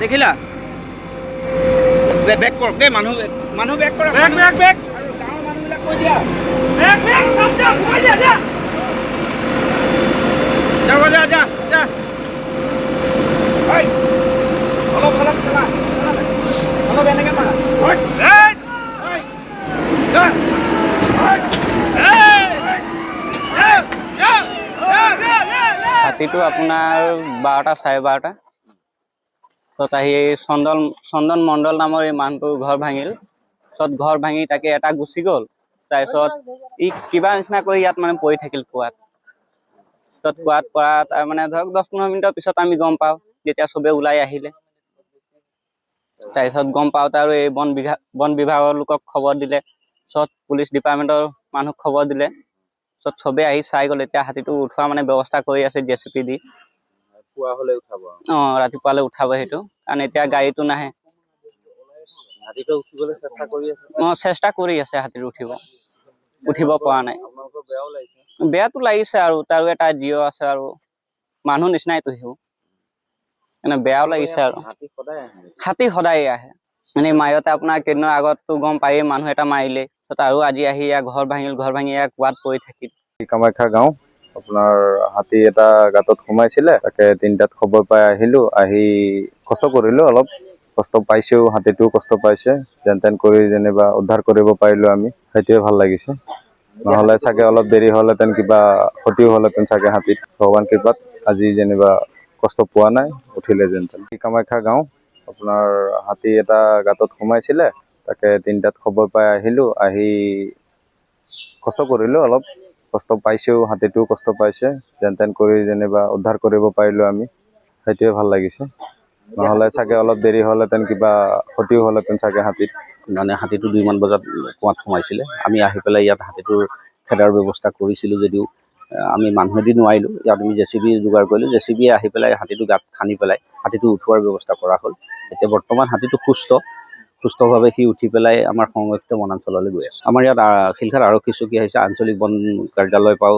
দেখিলা বেক কৰক দেই মানুহ বেক কৰক বেক আৰু গাঁৱৰ মানুহবিলাক কৈ দিয়া যা অলপ চলা অলপ এনেকে মাৰা হাতীটো আপোনাৰ 12টা 12:30 পিছত আহি চন্দন মণ্ডল নামৰ এই মানুহটোৰ ঘৰ ভাঙিল। পিছত ঘৰ ভাঙি তাকে এটা গুচি গ'ল। তাৰপিছত ই কিবা নিচিনা কৰি ইয়াত মানে পৰি থাকিল কুৱাত। পিছত কুৱাত পৰা মানে ধৰক 10-15 মিনিটৰ পিছত আমি গম পাওঁ, যেতিয়া চবে ওলাই আহিলে। তাৰপিছত গম পাওঁতে আৰু এই বন বিভাগৰ লোকক খবৰ দিলে। পিছত পুলিচ ডিপাৰ্টমেণ্টৰ মানুহক খবৰ দিলে। পিছত চবেই আহি চাই গ'ল। এতিয়া হাতীটো উঠোৱা মানে ব্যৱস্থা কৰি আছে JCB দি। ৰাতিপুৱালৈ উঠাব সেইটো, কাৰণ এতিয়া গাড়ীটো নাহে। হাতীটো উঠিবলৈ চেষ্টা কৰি আছে হাতীটো উঠিব পৰা নাই। বেয়াটো লাগিছে আৰু তাৰো এটা জীৱ আছে আৰু মানুহ নিচিনাইতো সিও, মানে বেয়াও লাগিছে আৰু হাতী সদায় আহে। মানে মায়তে আপোনাৰ কেইদিনৰ আগততো গম পায়েই মানুহ এটা মাৰিলে। আৰু আজি আহি ইয়াৰ ঘৰ ভাঙি ইয়াৰ কুৱাত পৰি থাকিল। কামাখ্যা গাঁও আপোনাৰ হাতী এটা গাঁতত সোমাইছিলে, তাকে 3টাত খবৰ পাই আহিলো। আহি কষ্ট কৰিলো, অলপ কষ্ট পাইছেও, হাতীটোও কষ্ট পাইছে। যেন তেন কৰি যেনিবা উদ্ধাৰ কৰিব পাৰিলো আমি, সেইটোৱে ভাল লাগিছে। নহ'লে চাগে অলপ দেৰি হ'লেতেন কিবা ক্ষতিও হ'লেতেন চাগে হাতীত। ভগৱান কৃপাত আজি যেনিবা কষ্ট পোৱা নাই, উঠিলে যেন তেন। কামাখ্যা গাঁও আপোনাৰ হাতী এটা গাঁতত সোমাইছিলে, তাকে 3টাত খবৰ পাই আহিলো। আহি কষ্ট কৰিলো, অলপ কষ্ট পাইছেও, হাতীটোও কষ্ট পাইছে। যেন তেন কৰি যেনিবা উদ্ধাৰ কৰিব পাৰিলো আমি, সেইটোৱে ভাল লাগিছে। নহ'লে চাগে অলপ দেৰি হ'লেতেন কিবা ক্ষতিও হ'লেতেন চাগে হাতীত। মানে হাতীটো 2মান বজাত কুৱাত সোমাইছিলে। আমি আহি পেলাই ইয়াত হাতীটোৰ খেদাৰ ব্যৱস্থা কৰিছিলোঁ যদিও আমি মানুহেদি নোৱাৰিলোঁ। ইয়াত আমি JCB যোগাৰ কৰিলোঁ। JCB আহি পেলাই হাতীটো গাঁত খান্দি পেলাই হাতীটো উঠোৱাৰ ব্যৱস্থা কৰা হ'ল। এতিয়া বৰ্তমান হাতীটো সুস্থভাৱে সি উঠি পেলাই আমাৰ সংৰক্ষিত বনাঞ্চললৈ গৈ আছে। আমাৰ ইয়াত শিলঘাট আৰক্ষী চকী আহিছে, আঞ্চলিক বন কাৰ্যালয়ৰ পৰাও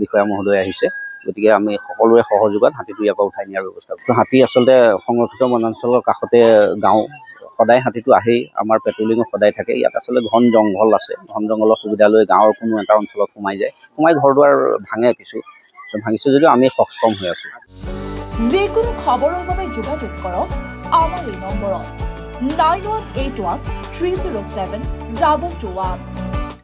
বিষয়া মহোদয় আহিছে। গতিকে আমি সকলোৰে সহযোগত হাতীটো ইয়াৰ পৰা উঠাই নিয়াৰ ব্যৱস্থা কৰিছোঁ। হাতী আচলতে সংৰক্ষিত বনাঞ্চলৰ কাষতে গাঁও, সদায় হাতীটো আহেই। আমাৰ পেট্ৰলিঙো সদায় থাকে। ইয়াত আচলতে ঘন জংঘল আছে। ঘন জংঘলৰ সুবিধা লৈ গাঁৱৰ কোনো এটা অঞ্চলত সোমাই ঘৰ দুৱাৰ ভাঙে। ভাঙিছে যদিও আমি সক্ষম হৈ আছোঁ। যিকোনো খবৰৰ বাবে যোগাযোগ কৰক আমাৰ এই নম্বৰত 9181 307 2221।